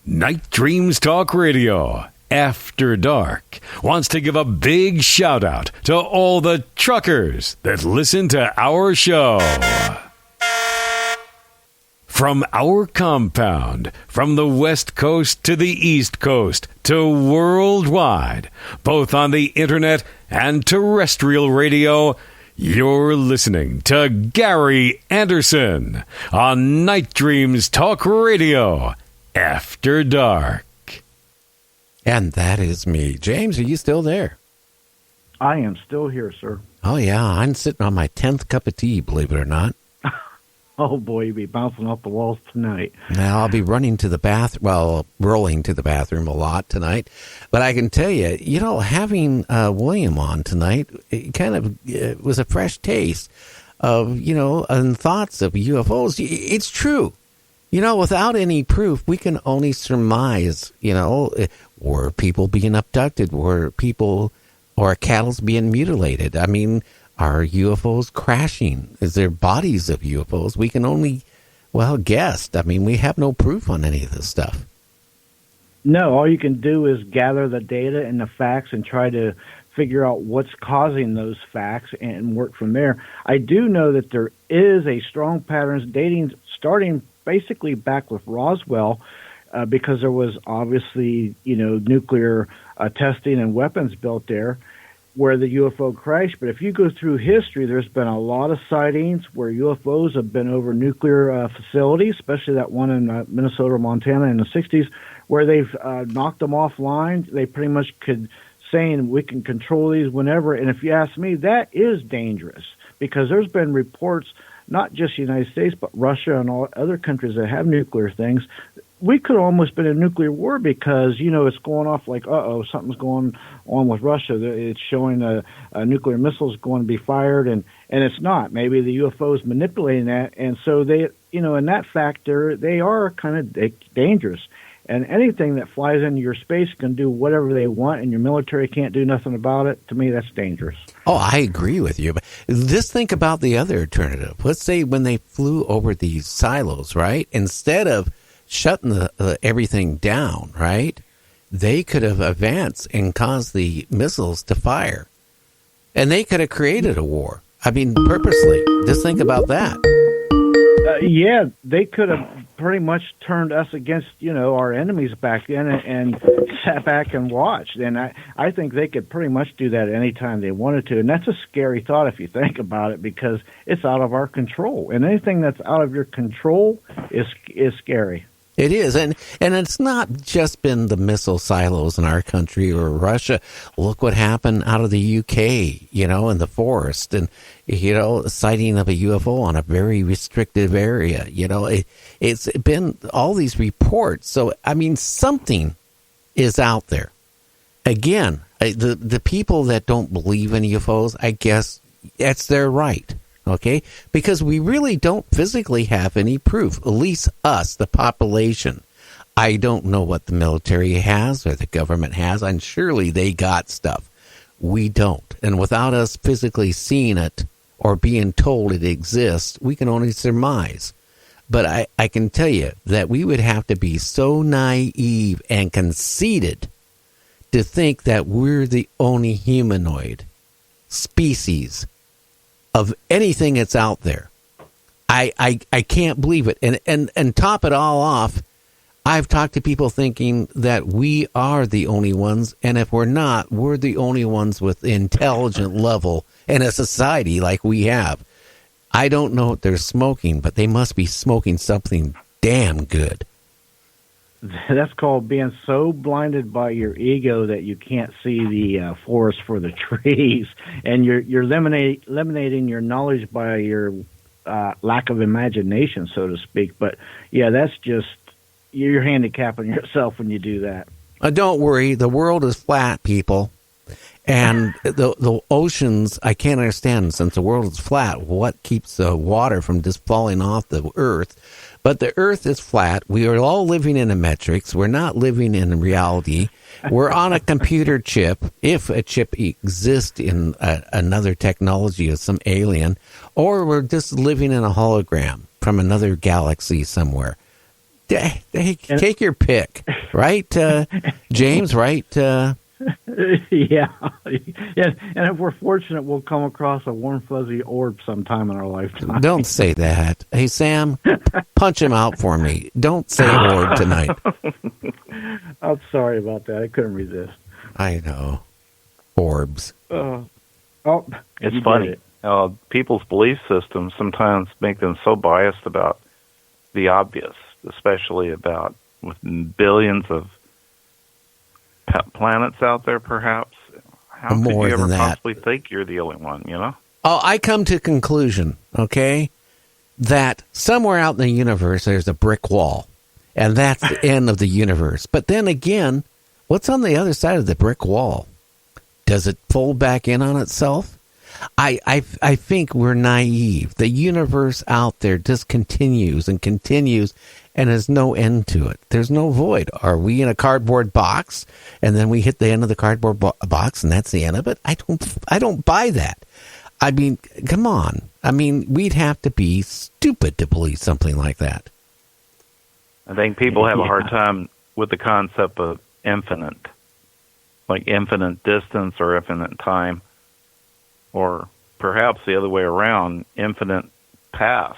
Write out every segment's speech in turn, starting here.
Night Dreams Talk Radio, After Dark, wants to give a big shout out to all the truckers that listen to our show. From our compound, from the West Coast to the East Coast to worldwide, both on the internet and terrestrial radio, you're listening to Gary Anderson on Night Dreams Talk Radio, After Dark. And that is me. James, are you still there? I am still here, sir. Oh, yeah. I'm sitting on my 10th cup of tea, believe it or not. Oh, boy, you'll be bouncing off the walls tonight. Now, I'll be rolling to the bathroom a lot tonight. But I can tell you, having William on tonight, it kind of was a fresh taste of, and thoughts of UFOs. It's true. Without any proof, we can only surmise, were people being abducted? Were people or cattle being mutilated? I mean, are UFOs crashing? Is there bodies of UFOs? We can only, guess. I mean, we have no proof on any of this stuff. No, all you can do is gather the data and the facts and try to figure out what's causing those facts and work from there. I do know that there is a strong pattern starting basically back with Roswell, because there was obviously, nuclear testing and weapons built there where the UFO crashed. But if you go through history, there's been a lot of sightings where UFOs have been over nuclear facilities, especially that one in Minnesota, Montana in the 60s, where they've knocked them offline. They pretty much could saying we can control these whenever. And if you ask me, that is dangerous because there's been reports, not just the United States, but Russia and all other countries that have nuclear things. We could have almost been in a nuclear war because, it's going off like, something's going on with Russia. It's showing a nuclear missiles going to be fired, and it's not. Maybe the UFO is manipulating that. And so they, in that factor, they are kind of dangerous. And anything that flies into your space can do whatever they want, and your military can't do nothing about it. To me, that's dangerous. Oh, I agree with you. But just think about the other alternative. Let's say when they flew over these silos, right? Instead of shutting everything down, right? They could have advanced and caused the missiles to fire. And they could have created a war. I mean, purposely. Just think about that. Yeah, they could have pretty much turned us against, our enemies back then and sat back and watched. And I think they could pretty much do that anytime they wanted to. And that's a scary thought if you think about it because it's out of our control. And anything that's out of your control is scary. It is, and it's not just been the missile silos in our country or Russia. Look what happened out of the UK, in the forest, and, sighting of a UFO on a very restricted area. It's been all these reports. So, I mean, something is out there. Again, the people that don't believe in UFOs, I guess that's their right. Okay, because we really don't physically have any proof, at least us, the population. I don't know what the military has or the government has, and surely they got stuff. We don't. And without us physically seeing it or being told it exists, we can only surmise. But I can tell you that we would have to be so naive and conceited to think that we're the only humanoid species of anything that's out there. I can't believe it. And top it all off, I've talked to people thinking that we are the only ones, and if we're not, we're the only ones with intelligent level in a society like we have. I don't know what they're smoking, but they must be smoking something damn good. That's called being so blinded by your ego that you can't see the forest for the trees, and you're eliminating your knowledge by your lack of imagination, so to speak. But yeah, that's just you're handicapping yourself when you do that. Don't worry, the world is flat, people, and the oceans. I can't understand since the world is flat. What keeps the water from just falling off the earth? But the earth is flat. We are all living in a matrix. We're not living in reality. We're on a computer chip, if a chip exists in another technology of some alien, or we're just living in a hologram from another galaxy somewhere. Take your pick, right, James? Right? Yeah. And if we're fortunate, we'll come across a warm, fuzzy orb sometime in our lifetime. Don't say that. Hey, Sam, punch him out for me. Don't say orb tonight. I'm sorry about that. I couldn't resist. I know. Orbs. It's funny. People's belief systems sometimes make them so biased about the obvious, especially about with billions of planets out there, perhaps. How could you ever possibly think you're the only one, you know? Oh, I come to a conclusion, okay, that somewhere out in the universe there's a brick wall, and that's the end of the universe. But then again, what's on the other side of the brick wall? Does it fold back in on itself? I think we're naive. The universe out there just continues and continues, and there's no end to it. There's no void. Are we in a cardboard box, and then we hit the end of the cardboard box, and that's the end of it? I don't buy that. I mean, come on. I mean, we'd have to be stupid to believe something like that. I think people have a hard time with the concept of infinite, like infinite distance or infinite time. Or perhaps the other way around, infinite past.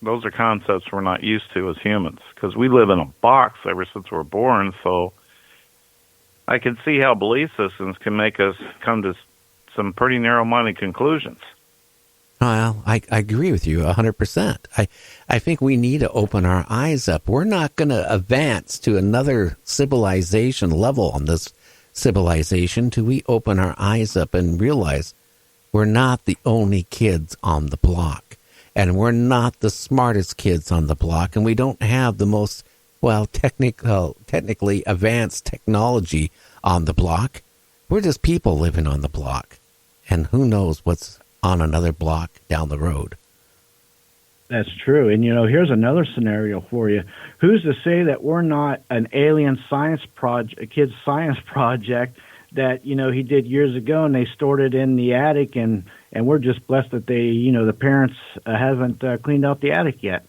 Those are concepts we're not used to as humans, because we live in a box ever since we're born, so I can see how belief systems can make us come to some pretty narrow-minded conclusions. Well, I agree with you 100%. I think we need to open our eyes up. We're not going to advance to another civilization level on this civilization till we open our eyes up and realize we're not the only kids on the block, and we're not the smartest kids on the block, and we don't have the most technically advanced technology on the block. We're just people living on the block, and who knows what's on another block down the road. That's true. And, here's another scenario for you. Who's to say that we're not an alien science project, a kid's science project that, he did years ago, and they stored it in the attic, and we're just blessed that they, the parents haven't cleaned out the attic yet.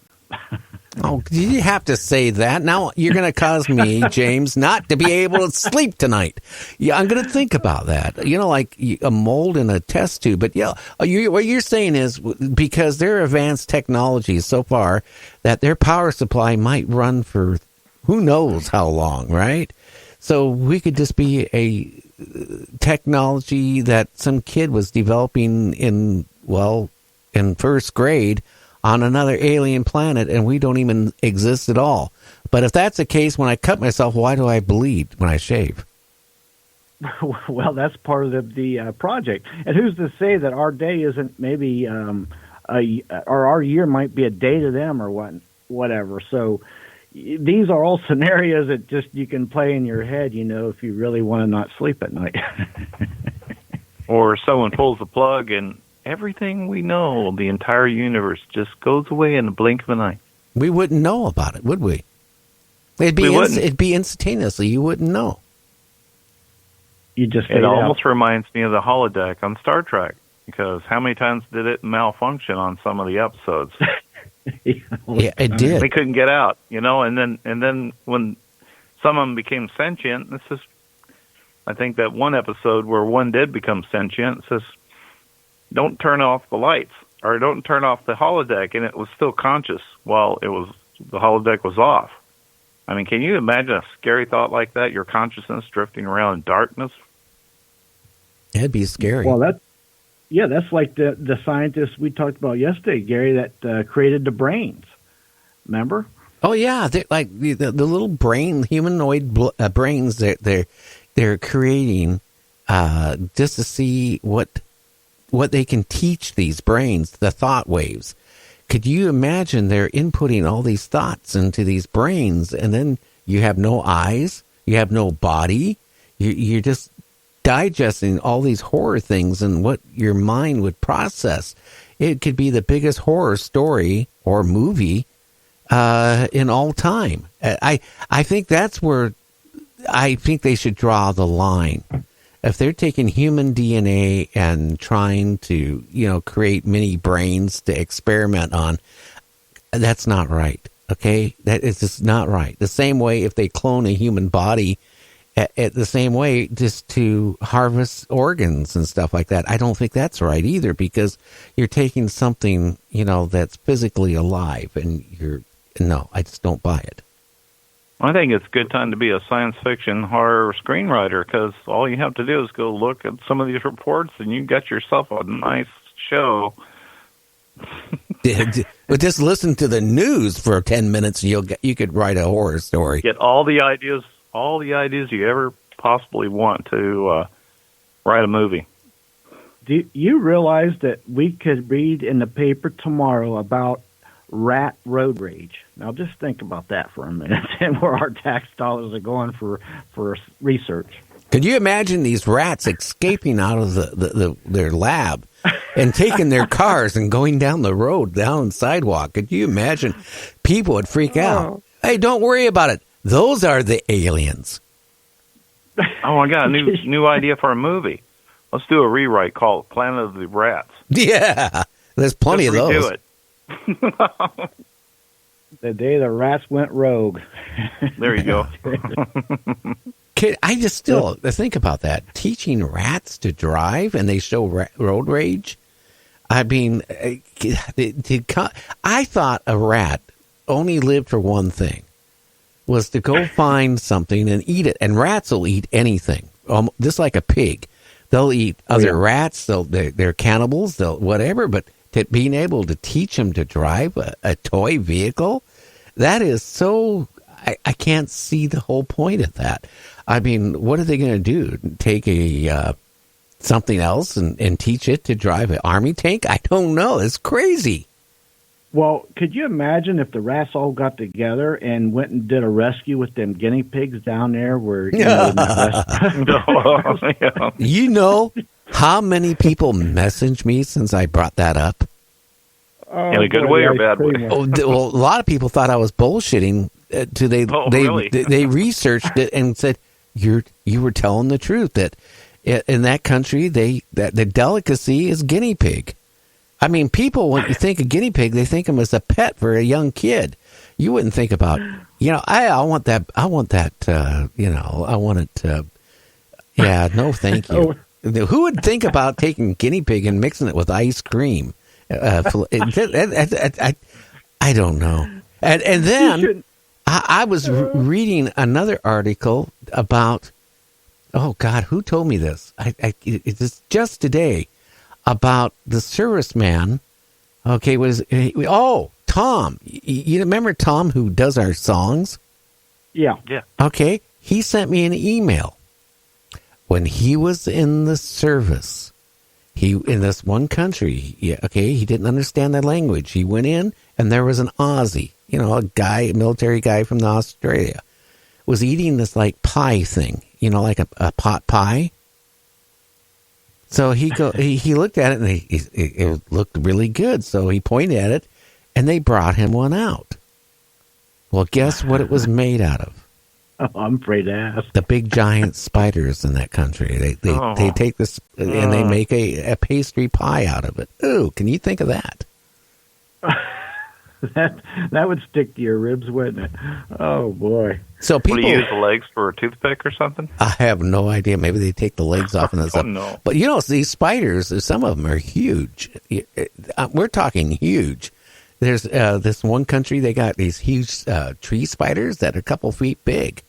Oh, did you have to say that? Now you're going to cause me, James, not to be able to sleep tonight. Yeah, I'm going to think about that. Like a mold in a test tube. But yeah, what you're saying is because their advanced technology so far that their power supply might run for who knows how long, right? So we could just be a technology that some kid was developing in first grade on another alien planet, and we don't even exist at all. But if that's the case, when I cut myself, why do I bleed when I shave? Well, that's part of the project. And who's to say that our day isn't maybe, or our year might be a day to them or whatever. So these are all scenarios that just you can play in your head, if you really want to not sleep at night. Or someone pulls the plug and everything we know, the entire universe, just goes away in the blink of an eye. We wouldn't know about it, would we? It'd be instantaneously. You wouldn't know. It almost reminds me of the holodeck on Star Trek, because how many times did it malfunction on some of the episodes? Yeah, it did. They couldn't get out, and then when some of them became sentient, I think that one episode where one did become sentient, says, don't turn off the lights, or don't turn off the holodeck, and it was still conscious while the holodeck was off. I mean, can you imagine a scary thought like that? Your consciousness drifting around in darkness? It'd be scary. Well, that's like the scientists we talked about yesterday, Gary, that created the brains. Remember? Oh yeah, they're like the little humanoid brains that they're creating just to see what they can teach these brains, the thought waves. Could you imagine they're inputting all these thoughts into these brains, and then you have no eyes, you have no body, you're just digesting all these horror things and what your mind would process. It could be the biggest horror story or movie in all time. I think that's where I think they should draw the line. If they're taking human DNA and trying to, create mini brains to experiment on, that's not right. Okay, that is just not right. The same way if they clone a human body, at the same way just to harvest organs and stuff like that. I don't think that's right either, because you're taking something, that's physically alive, and no, I just don't buy it. I think it's a good time to be a science fiction horror screenwriter, because all you have to do is go look at some of these reports, and you got yourself a nice show. But just listen to the news for 10 minutes, and you could write a horror story. Get all the ideas you ever possibly want to write a movie. Do you realize that we could read in the paper tomorrow about rat road rage? Now, just think about that for a minute, and where our tax dollars are going for research. Could you imagine these rats escaping out of their lab and taking their cars and going down the road, down the sidewalk? Could you imagine? People would freak out. Hey, don't worry about it. Those are the aliens. Oh, I got a new idea for a movie. Let's do a rewrite called Planet of the Rats. Yeah, there's plenty of those. Do it. The day the rats went rogue. There you go. I just still think about that. Teaching rats to drive, and they show road rage. I mean, I thought a rat only lived for one thing, was to go find something and eat it. And rats will eat anything, just like a pig. They'll eat other rats. They're cannibals. They'll whatever. But being able to teach them to drive a toy vehicle, that is so. I can't see the whole point of that. I mean, what are they going to do? Take something else and teach it to drive an army tank? I don't know. It's crazy. Well, could you imagine if the rats all got together and went and did a rescue with them guinea pigs down there where, You know how many people messaged me since I brought that up? In a good way or bad way? Well, a lot of people thought I was bullshitting. Really? They researched it and said, you were telling the truth, that in that country, that the delicacy is guinea pig. I mean, people, when you think of guinea pig, they think of them as a pet for a young kid. You wouldn't think about, I want that, I want it, yeah, no, thank you. Who would think about taking guinea pig and mixing it with ice cream? I don't know. And then I was reading another article about, oh God, who told me this? It's just today, about the serviceman. Okay, Tom. You remember Tom, who does our songs? Yeah. Okay, he sent me an email. When he was in the service, in this one country, he didn't understand the language. He went in, and there was an Aussie, a military guy from Australia, was eating this like pie thing, like a pot pie. So he looked at it, and it looked really good. So he pointed at it, and they brought him one out. Well, guess what it was made out of? Oh, I'm afraid to ask. The big giant spiders in that country. They take this and they make a pastry pie out of it. Ooh, can you think of that? That would stick to your ribs, wouldn't it? Oh boy! So people, would you use the legs for a toothpick or something? I have no idea. Maybe they take the legs off and stuff. No. But these spiders, some of them are huge. We're talking huge. There's this one country, they got these huge tree spiders that are a couple feet big.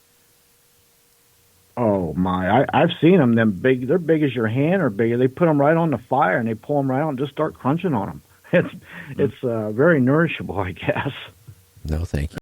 Oh my! I've seen them. Them big. They're big as your hand or bigger. They put them right on the fire and they pull them right out and just start crunching on them. It's very nourishable, I guess. No, thank you.